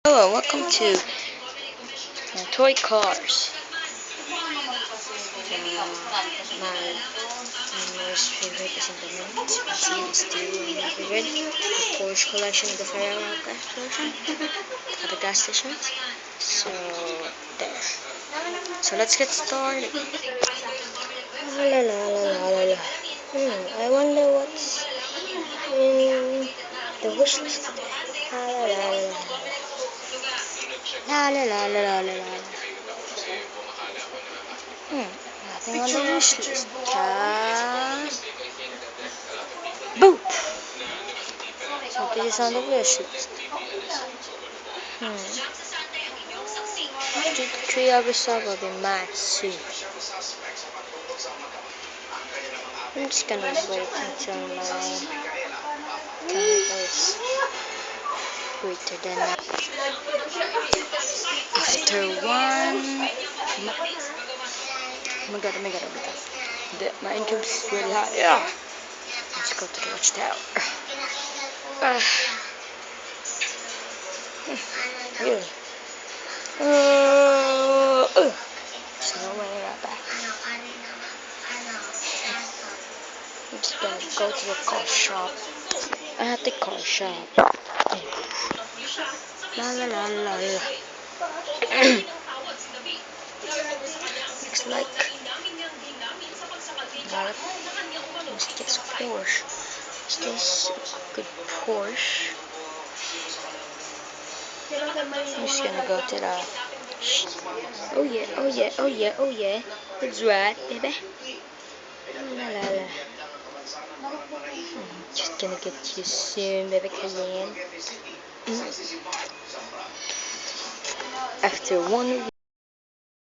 Hello, welcome to Toy Cars. My most favorite is in the minutes. Mercedes still my favorite. The Porsche collection, the Ferrari collection at the gas stations. So there. So let's get started. La la la la la la. I wonder what's in the wish list today. La la la la la la la la la la la. Nothing on the wish list. Boop! So this is on the wish list. Three episodes will be mad soon. I'm just gonna wait until my camera is greater than that. After one. Oh my god, oh my god, oh my god. My income is really high. Yeah. Let's go to the watchtower. Really? There's no way right back. I'm just gonna go to the car shop. At the car shop. La la la la la. Looks like what's this Porsche? Is this a good Porsche? I'm just gonna go to the. Oh yeah, oh yeah, oh yeah, oh yeah. That's right, baby. La la la. Just gonna get you soon, baby Cayenne. After one